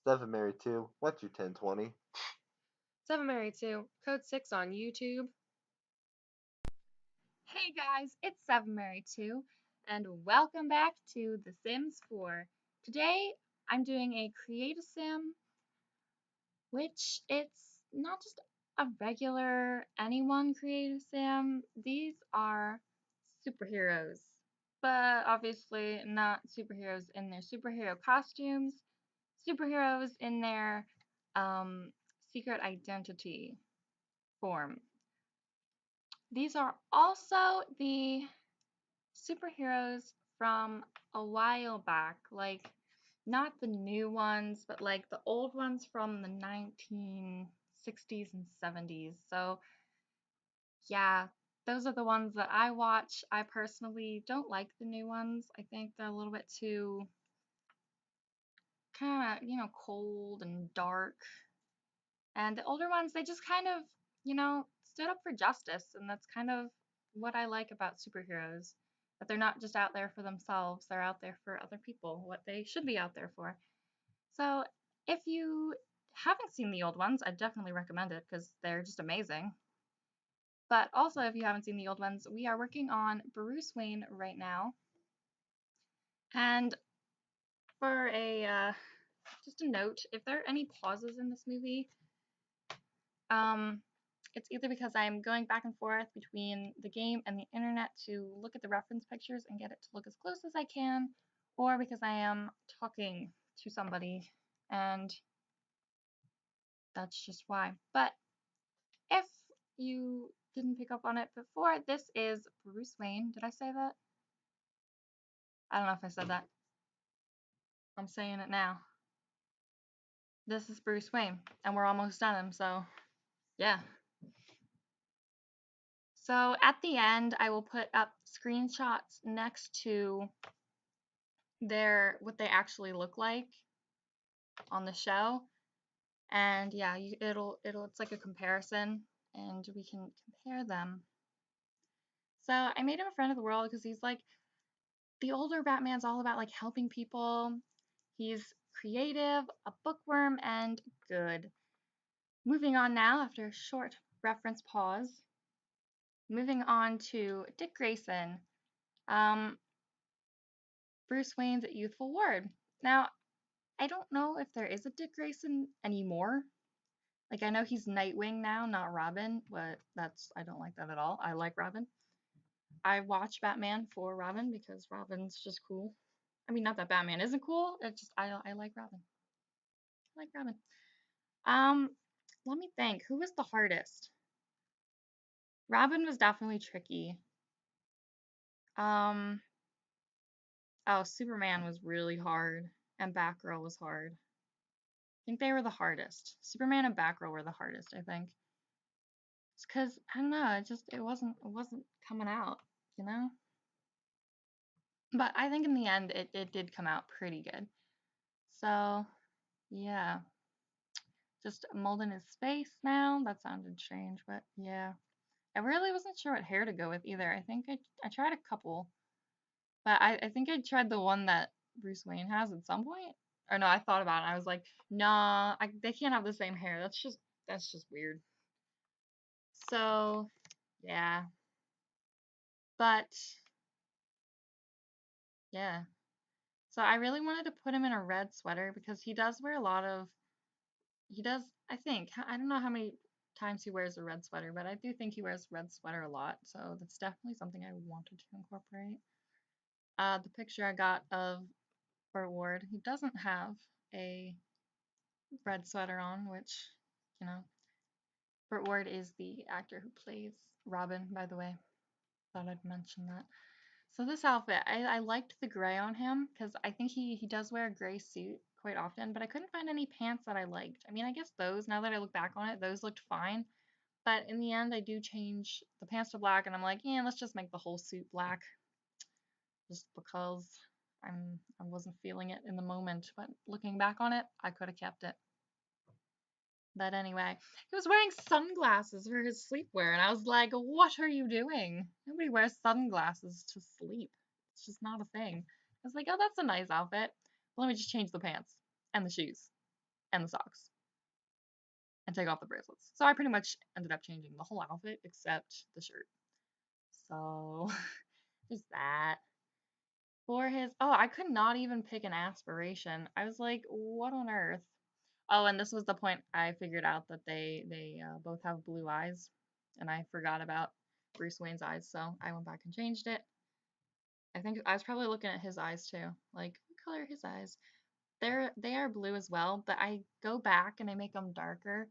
Seven Mary 2, what's your 1020? 7 Mary 2, Code 6 on YouTube. Hey guys, it's 7 Mary 2, and welcome back to The Sims 4. Today I'm doing a create a sim, which it's not just a regular anyone create a sim. These are superheroes, but obviously not superheroes in their superhero costumes, superheroes in their secret identity form. These are also the superheroes from a while back, like not the new ones, but like the old ones from the 1960s and 70s. So, yeah, those are the ones that I watch. I personally don't like the new ones. I think they're a little bit too kind of, cold and dark. And the older ones, they just kind of, stood up for justice. And that's kind of what I like about superheroes. That they're not just out there for themselves, they're out there for other people, what they should be out there for. So if you haven't seen the old ones, I definitely recommend it because they're just amazing. But also, if you haven't seen the old ones, we are working on Bruce Wayne right now. And for just a note, if there are any pauses in this movie, Um, it's either because I'm going back and forth between the game and the internet to look at the reference pictures and get it to look as close as I can, or because I am talking to somebody, and that's just why. But if you didn't pick up on it before, this is Bruce Wayne. Did I say that? I don't know if I said that. I'm saying it now. This is Bruce Wayne, and we're almost done him, so yeah. So at the end, I will put up screenshots next to what they actually look like on the show. And yeah, it's like a comparison, and we can compare them. So I made him a friend of the world because he's like the older Batman's all about like helping people. He's creative, a bookworm, and good. Moving on now after a short reference pause. Moving on to Dick Grayson. Um, Bruce Wayne's youthful ward. Now, I don't know if there is a Dick Grayson anymore. Like I know he's Nightwing now, not Robin, but I don't like that at all. I like Robin. I watch Batman for Robin because Robin's just cool. I mean, not that Batman isn't cool. It's just I like Robin. I like Robin. Um, Let me think. Who was the hardest? Robin was definitely tricky. Um, oh, Superman was really hard, and Batgirl was hard. I think they were the hardest. Superman and Batgirl were the hardest, I think. It's because I don't know, it wasn't coming out, you know? But I think in the end it did come out pretty good. So yeah. Just molding his face now. That sounded strange, but yeah. I really wasn't sure what hair to go with either. I think I tried a couple. But I think I tried the one that Bruce Wayne has at some point. Or no, I thought about it. I was like, nah, they can't have the same hair. That's just weird. So yeah. But yeah. So I really wanted to put him in a red sweater because he does wear a lot of he does I think I don't know how many times he wears a red sweater, but I do think he wears a red sweater a lot. So that's definitely something I wanted to incorporate. The picture I got of Burt Ward, he doesn't have a red sweater on, which, you know, Burt Ward is the actor who plays Robin, by the way. Thought I'd mention that. So this outfit, I liked the gray on him because I think he does wear a gray suit quite often, but I couldn't find any pants that I liked. I mean, I guess those, now that I look back on it, those looked fine. But in the end, I do change the pants to black, and I'm like, yeah, let's just make the whole suit black, just because I wasn't feeling it in the moment. But looking back on it, I could have kept it. But anyway, he was wearing sunglasses for his sleepwear, and I was like, what are you doing? Nobody wears sunglasses to sleep. It's just not a thing. I was like, oh, that's a nice outfit. Well, let me just change the pants and the shoes. and the socks and take off the bracelets. So I pretty much ended up changing the whole outfit except the shirt. So just that. For his, oh, I could not even pick an aspiration. I was like, what on earth? Oh, and this was the point I figured out that they both have blue eyes, and I forgot about Bruce Wayne's eyes, so I went back and changed it. I think I was probably looking at his eyes too. Like, what color are his eyes? They are blue as well, but I go back and I make them darker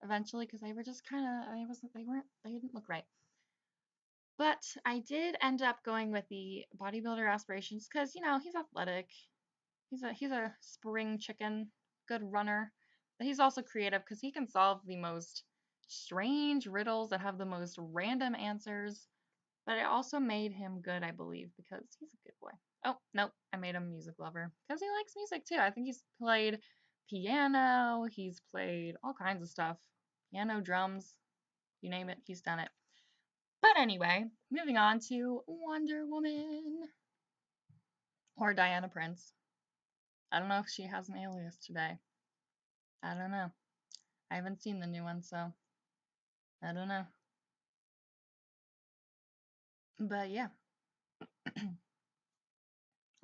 eventually because they were just kind of they didn't look right. But I did end up going with the bodybuilder aspirations because he's athletic. He's a spring chicken, good runner. But he's also creative because he can solve the most strange riddles that have the most random answers. But it also made him good, I believe, because he's a good boy. Oh, nope, I made him a music lover because he likes music too. I think he's played piano, he's played all kinds of stuff. Piano, drums, you name it, he's done it. But anyway, moving on to Wonder Woman or Diana Prince. I don't know if she has an alias today. I don't know. I haven't seen the new one, so I don't know. But yeah.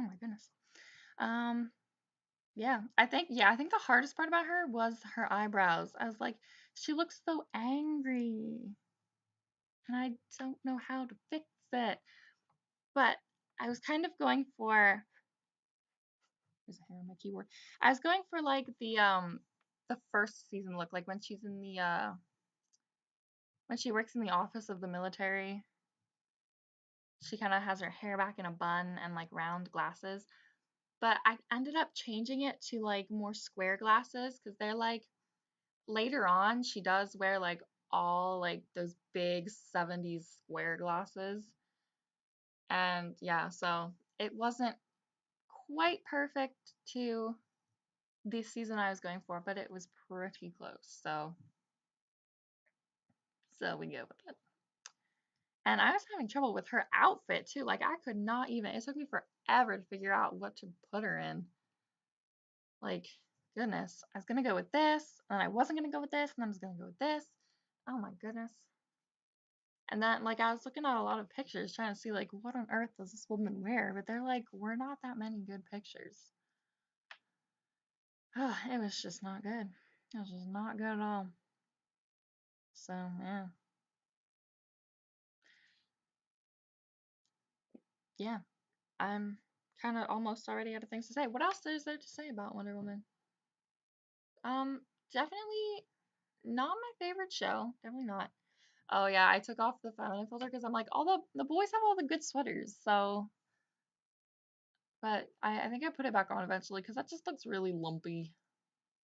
Oh my goodness. Um, I think the hardest part about her was her eyebrows. I was like, she looks so angry, and I don't know how to fix it. But I was kind of going for there's a hair on my keyboard. I was going for like the first season look, like when she's in the when she works in the office of the military. She kind of has her hair back in a bun and like round glasses. But I ended up changing it to like more square glasses because they're like later on she does wear like all like those big 70s square glasses. And yeah, so it wasn't quite perfect to the season I was going for, but it was pretty close. So we go with it. And I was having trouble with her outfit too. Like I could not even it took me forever to figure out what to put her in. Like, goodness, I was gonna go with this, and I wasn't gonna go with this, and I was gonna go with this. Oh my goodness. And then, like, I was looking at a lot of pictures trying to see, like, what on earth does this woman wear? But they're like, we're not that many good pictures. It was just not good. It was just not good at all. So, yeah. Yeah. I'm kind of almost already out of things to say. What else is there to say about Wonder Woman? Um, Definitely not my favorite show. Definitely not. Oh yeah, I took off the feminine filter because I'm like, all the boys have all the good sweaters. So, but I think I put it back on eventually because that just looks really lumpy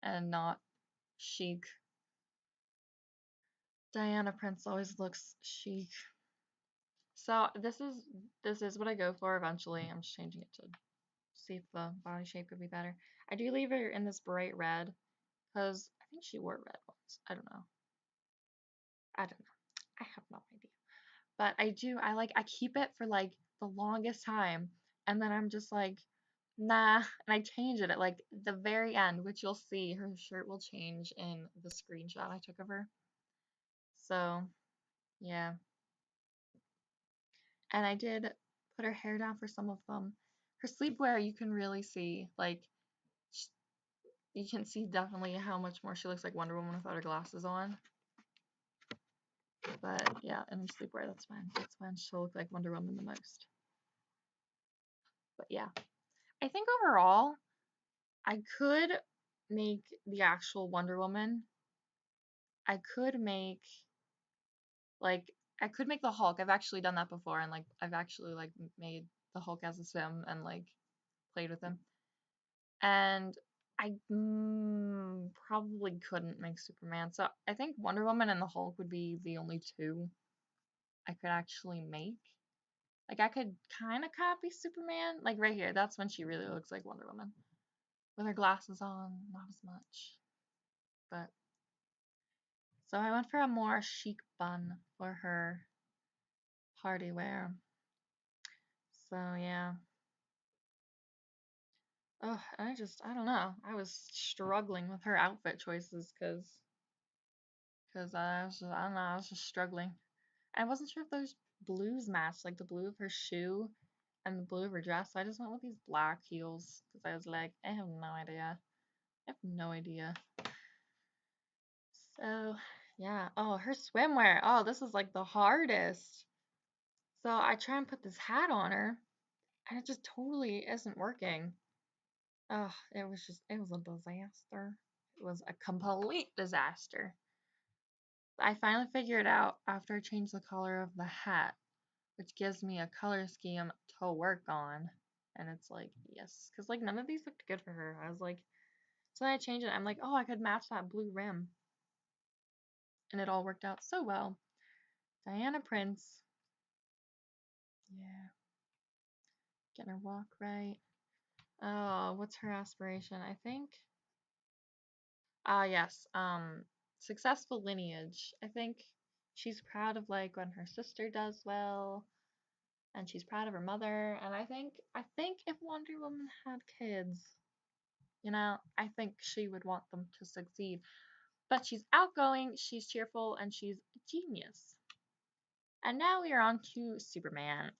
and not chic. Diana Prince always looks chic. So this is what I go for eventually. I'm just changing it to see if the body shape could be better. I do leave her in this bright red because I think she wore red once. I don't know. I don't know. I have no idea. But I keep it for like the longest time and then I'm just like nah, and I change it at like the very end, which you'll see her shirt will change in the screenshot I took of her. So yeah, and I did put her hair down for some of them. Her sleepwear you can really see like you can see definitely how much more she looks like Wonder Woman without her glasses on. But yeah, and sleepwear that's when she'll look like Wonder Woman the most. But yeah, I think overall I could make the actual Wonder Woman. I could make like I could make the Hulk. I've actually done that before, and like I've actually like made the Hulk as a sim and like played with him. And I probably couldn't make Superman. So I think Wonder Woman and the Hulk would be the only two I could actually make. Like I could kind of copy Superman, like right here. That's when she really looks like Wonder Woman with her glasses on, not as much. But so I went for a more chic bun for her party wear. So yeah. Ugh, I don't know. I was struggling with her outfit choices because I don't know, I was just struggling. I wasn't sure if those blues matched, like the blue of her shoe and the blue of her dress. So I just went with these black heels because I was like, I have no idea. I have no idea. So yeah. Oh, her swimwear. Oh, this is like the hardest. So I try and put this hat on her, and it just totally isn't working. Oh, it was a disaster. It was a complete disaster. I finally figured out after I changed the color of the hat, which gives me a color scheme to work on. And it's like, yes, because like none of these looked good for her. I was like, so then I changed it. I'm like, oh, I could match that blue rim. And it all worked out so well. Diana Prince. Yeah, getting her walk right. Oh, what's her aspiration? I think. Yes. Successful lineage. I think she's proud of like when her sister does well, and she's proud of her mother. And I think if Wonder Woman had kids, I think she would want them to succeed. But she's outgoing, she's cheerful, and she's a genius. And now we are on to Superman.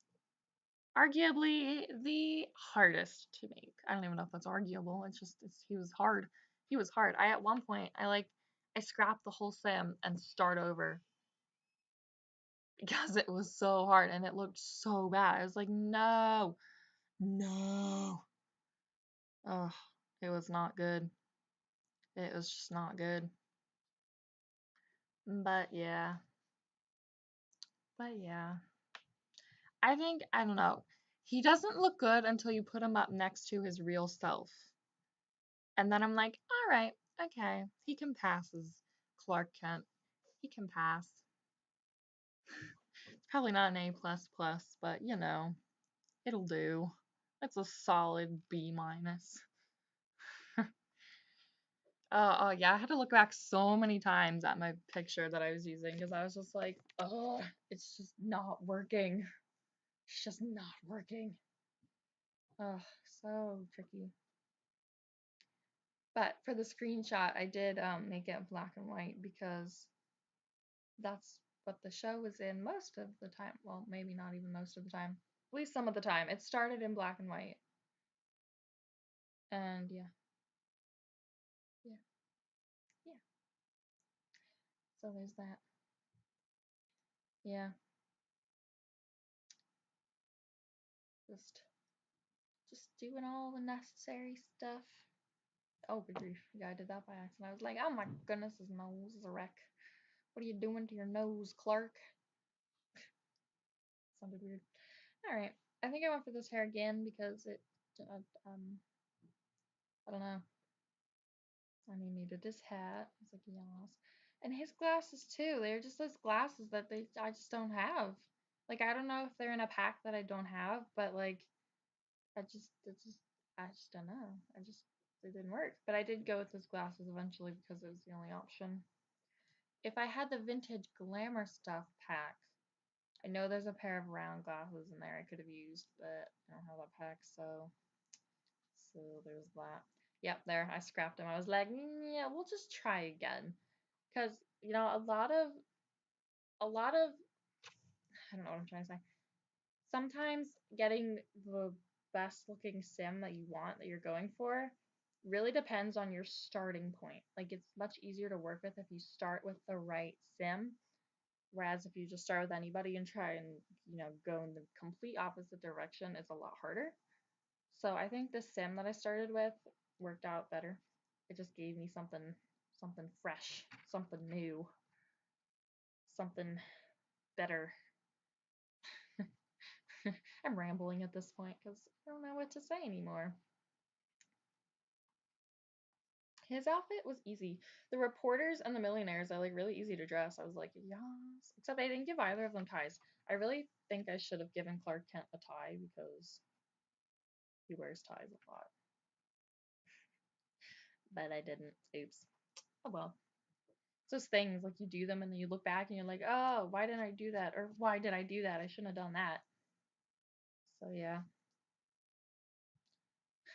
Arguably the hardest to make. I don't even know if that's arguable. He was hard. He was hard. I at one point I scrapped the whole sim and start over because it was so hard and it looked so bad. I was like, no, no. Oh, it was not good. It was just not good. But yeah, but yeah. I don't know. He doesn't look good until you put him up next to his real self. And then I'm like, all right, okay, he can pass as Clark Kent. He can pass. It's probably not an A plus plus, but it'll do. It's a solid B minus. Oh yeah, I had to look back so many times at my picture that I was using because I was just like, oh, it's just not working. It's just not working. Oh, so tricky. But for the screenshot, I did make it black and white because that's what the show was in most of the time. Well, maybe not even most of the time. At least some of the time. It started in black and white. And yeah, yeah, yeah. So there's that. Yeah, just just doing all the necessary stuff. Oh, good grief. Yeah, I did that by accident. I was like, oh my goodness, his nose is a wreck. What are you doing to your nose, Clark? Sounded weird. Alright. I think I went for this hair again because I don't know. And he needed his hat. I was like, yes. And his glasses too. They're just those glasses that I just don't have. Like I don't know if they're in a pack that I don't have, but like I just don't know. It didn't work. But I did go with his glasses eventually because it was the only option. If I had the vintage glamour stuff pack, I know there's a pair of round glasses in there I could have used, but I don't have that pack, so there's that. Yep, there, I scrapped them. I was like, yeah, we'll just try again. Because, a lot of, I don't know what I'm trying to say. Sometimes getting the best looking sim that you want, that you're going for, really depends on your starting point. Like, it's much easier to work with if you start with the right sim. Whereas if you just start with anybody and try and, go in the complete opposite direction, it's a lot harder. So I think the sim that I started with worked out better. It just gave me something fresh, something new, something better. I'm rambling at this point because I don't know what to say anymore. His outfit was easy. The reporters and the millionaires are like really easy to dress. I was like, yes. Except I didn't give either of them ties. I really think I should have given Clark Kent a tie because he wears ties a lot. But I didn't. Oops. Oh well. It's those things like you do them and then you look back and you're like, oh, why didn't I do that? Or why did I do that? I shouldn't have done that. So yeah.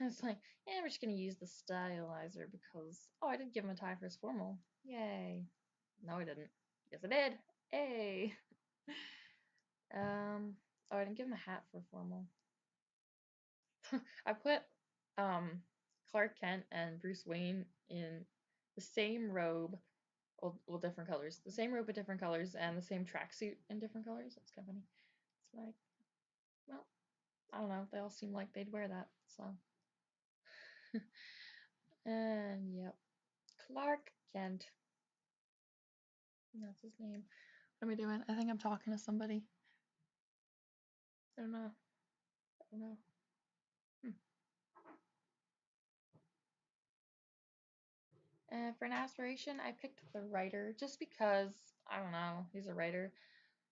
It's like, yeah, we're just gonna use the stylizer because oh, I didn't give him a tie for his formal. Yay. No, I didn't. Yes, I did. Hey. Oh, I didn't give him a hat for formal. I put um Clark Kent and Bruce Wayne in the same robe, well, different colors. The same robe but different colors, and the same tracksuit in different colors. That's kind of funny. It's like, well, I don't know. They all seem like they'd wear that. So, and yep, Clark Kent. That's his name. What am I doing? I think I'm talking to somebody. I don't know. I don't know. Hmm. And for an aspiration, I picked the writer just because I don't know. He's a writer,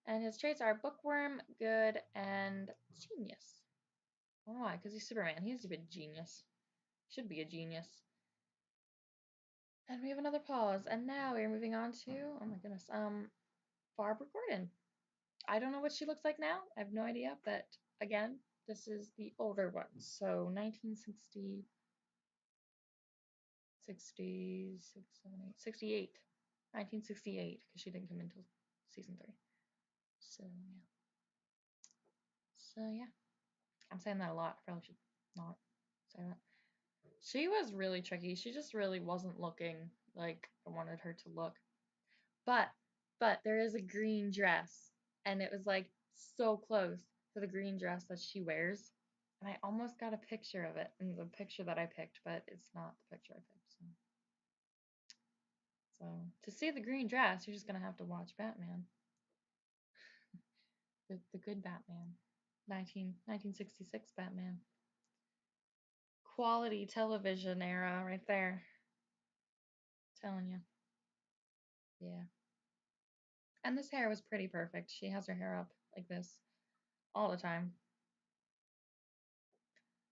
and his traits are bookworm, good, and genius. I don't know why, because he's Superman. He's a bit genius. Should be a genius. And we have another pause, and now we're moving on to oh my goodness, Barbara Gordon. I don't know what she looks like now. I have no idea, but again, this is the older one. So 1960, 66, 7, 8, 68. 1968, because she didn't come until season 3. So, yeah. So, yeah. I'm saying that a lot. I probably should not say that. She was really tricky. She just really wasn't looking like I wanted her to look. But, there is a green dress, and it was like so close to the green dress that she wears. And I almost got a picture of it in the picture that I picked, but it's not the picture I picked. So to see the green dress, you're just gonna have to watch Batman, the good Batman, 1966 Batman, quality television era right there. Telling you, yeah. And this hair was pretty perfect. She has her hair up like this all the time.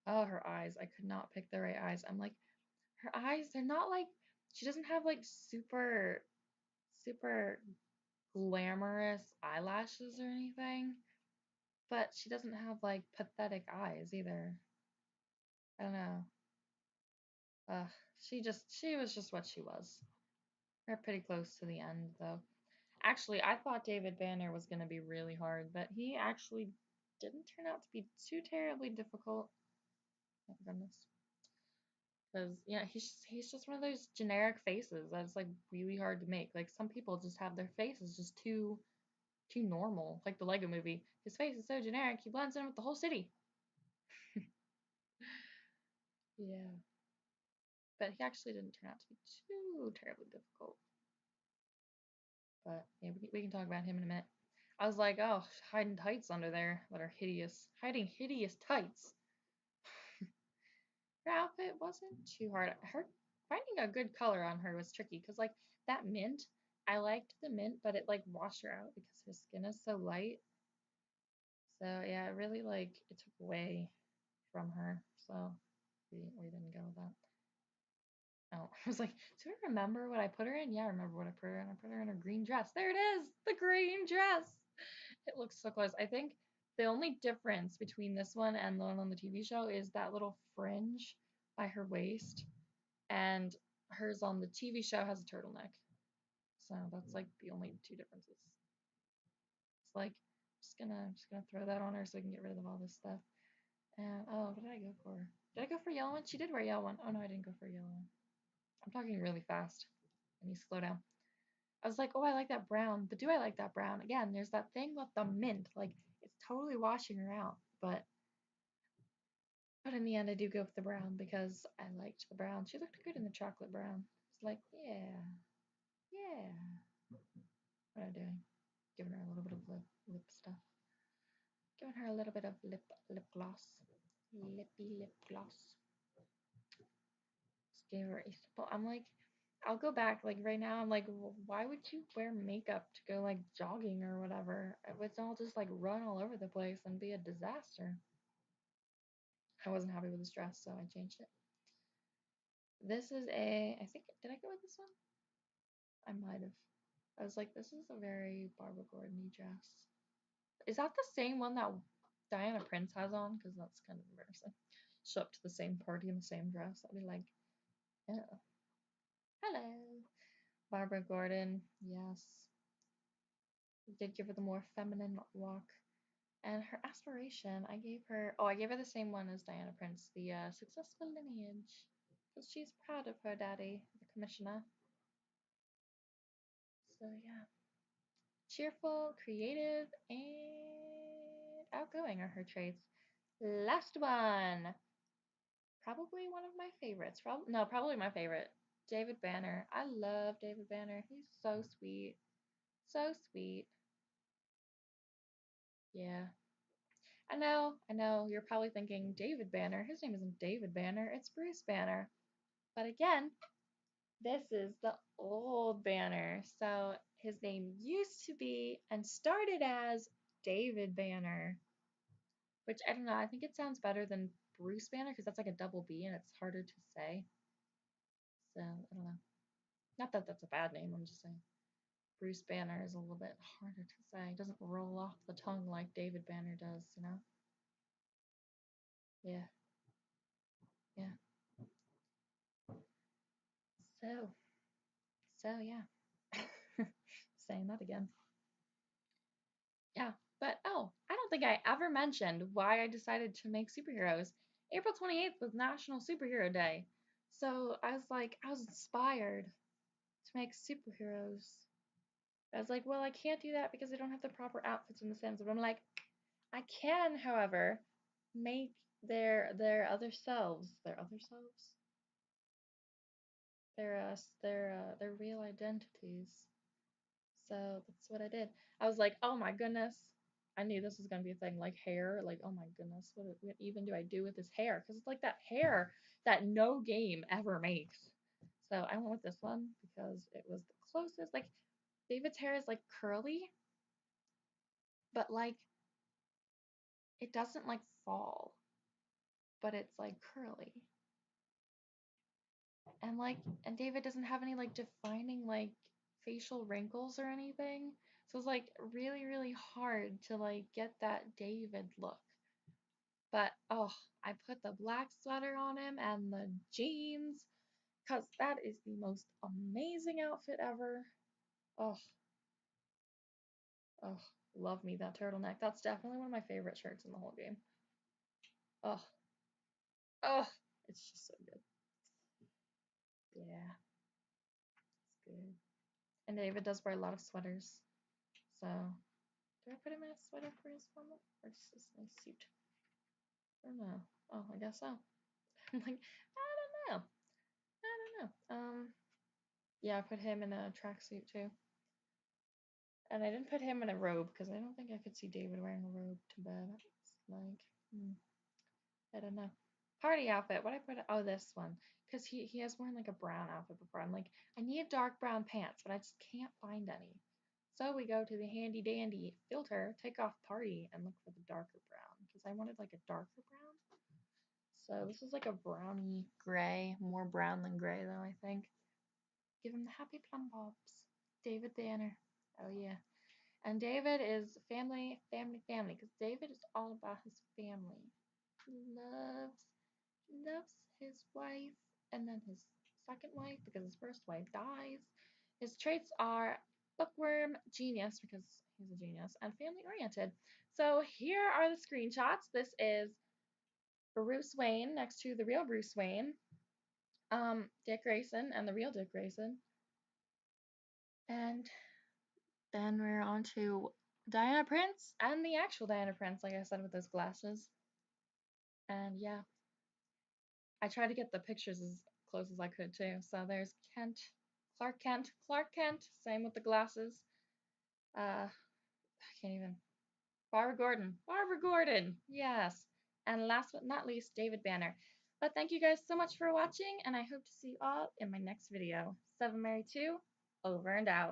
Oh, her eyes. I could not pick the right eyes. I'm like, her eyes, they're not like, she doesn't have like super, super glamorous eyelashes or anything, but she doesn't have like pathetic eyes either. I don't know. She was just what she was. We're pretty close to the end though. Actually, I thought David Banner was gonna be really hard, but he actually didn't turn out to be too terribly difficult. Oh goodness. Because yeah, he's just one of those generic faces that's like really hard to make. Like some people just have their faces just too normal. Like the Lego movie. His face is so generic, he blends in with the whole city. Yeah. But he actually didn't turn out to be too terribly difficult. But yeah, we can talk about him in a minute. I was like, oh, hiding tights under there that are hideous. Hiding hideous tights. Her outfit wasn't too hard. Her finding a good color on her was tricky because like that mint, I liked the mint, but it like washed her out because her skin is so light. So yeah, it really like it took away from her. So we didn't go with that. Oh, I was like, do I remember what I put her in? Yeah, I remember what I put her in. I put her in her green dress. There it is, the green dress. It looks so close. I think the only difference between this one and the one on the TV show is that little fringe by her waist, and hers on the TV show has a turtleneck. So that's like the only two differences. It's like just gonna throw that on her so we can get rid of all this stuff. And oh, what did I go for? Did I go for yellow one? She did wear yellow one. Oh no, I didn't go for yellow one. I'm talking really fast. I need to slow down. I was like, oh, I like that brown, but do I like that brown? Again, there's that thing with the mint. Like, it's totally washing her out. But in the end, I do go with the brown because I liked the brown. She looked good in the chocolate brown. It's like, yeah, yeah. What am I doing? Giving her a little bit of lip stuff. Giving her a little bit of lip gloss. Lippy lip gloss. Just gave her a simple. I'm like, I'll go back. Like right now, I'm like, why would you wear makeup to go like jogging or whatever? It would all just like run all over the place and be a disaster. I wasn't happy with this dress, so I changed it. This is I think, did I go with this one? I might have. I was like, this is a very Barbara Gordon dress. Is that the same one that Diana Prince has on? Because that's kind of embarrassing. show up to the same party in the same dress. I'd be like, oh, hello. Barbara Gordon, yes. Did give her the more feminine walk. And her aspiration, I gave her the same one as Diana Prince, the successful lineage. Because she's proud of her daddy, the commissioner. So, yeah. Cheerful, creative, and outgoing are her traits. Last one. Probably one of my favorites. Probably my favorite. David Banner. I love David Banner. He's so sweet. So sweet. Yeah. I know. You're probably thinking David Banner. His name isn't David Banner, it's Bruce Banner. But again, this is the old Banner. So his name used to be and started as David Banner, which I don't know. I think it sounds better than Bruce Banner because that's like a double B and it's harder to say. So I don't know. Not that that's a bad name. I'm just saying Bruce Banner is a little bit harder to say. It doesn't roll off the tongue like David Banner does, you know? Yeah, yeah. So, yeah. Saying that again. Yeah, but oh, I don't think I ever mentioned why I decided to make superheroes. April 28th was National Superhero Day. So I was like, I was inspired to make superheroes. I was like, well, I can't do that because I don't have the proper outfits in the Sims. But I'm like, I can, however, make their other selves, their real identities. So that's what I did. I was like, oh my goodness. I knew this was gonna be a thing, like hair. Like, oh my goodness, what even do I do with this hair? Because it's like that hair that no game ever makes. So I went with this one because it was the closest. Like David's hair is like curly, but like it doesn't like fall, but it's like curly. And David doesn't have any like defining like facial wrinkles or anything. So it's like really, really hard to like get that David look. But oh, I put the black sweater on him and the jeans because that is the most amazing outfit ever. Oh, oh, love me that turtleneck. That's definitely one of my favorite shirts in the whole game. Oh, oh, it's just so good. Yeah, it's good. And David does wear a lot of sweaters. So, do I put him in a sweater for his formal? Or just this nice suit? I don't know. Oh, I guess so. I'm like, I don't know. I don't know. Yeah, I put him in a tracksuit too. And I didn't put him in a robe because I don't think I could see David wearing a robe to bed. It's like, I don't know. Party outfit. What I put? Oh, this one. Because he has worn like a brown outfit before. I'm like, I need dark brown pants, but I just can't find any. So we go to the handy dandy filter, take off party, and look for the darker brown because I wanted like a darker brown. So this is like a browny gray, more brown than gray though, I think. Give him the happy plum bobs. David Banner. Oh yeah. And David is family, family, family, because David is all about his family. He loves his wife and then his second wife because his first wife dies. His traits are bookworm, genius because he's a genius, and family oriented. So here are the screenshots. This is Bruce Wayne next to the real Bruce Wayne, Dick Grayson and the real Dick Grayson. And then we're on to Diana Prince and the actual Diana Prince, like I said, with those glasses. And yeah, I tried to get the pictures as close as I could too. So there's Clark Kent, same with the glasses. I can't even. Barbara Gordon, yes. And last but not least, David Banner. But thank you guys so much for watching, and I hope to see you all in my next video. 7 Mary 2, over and out.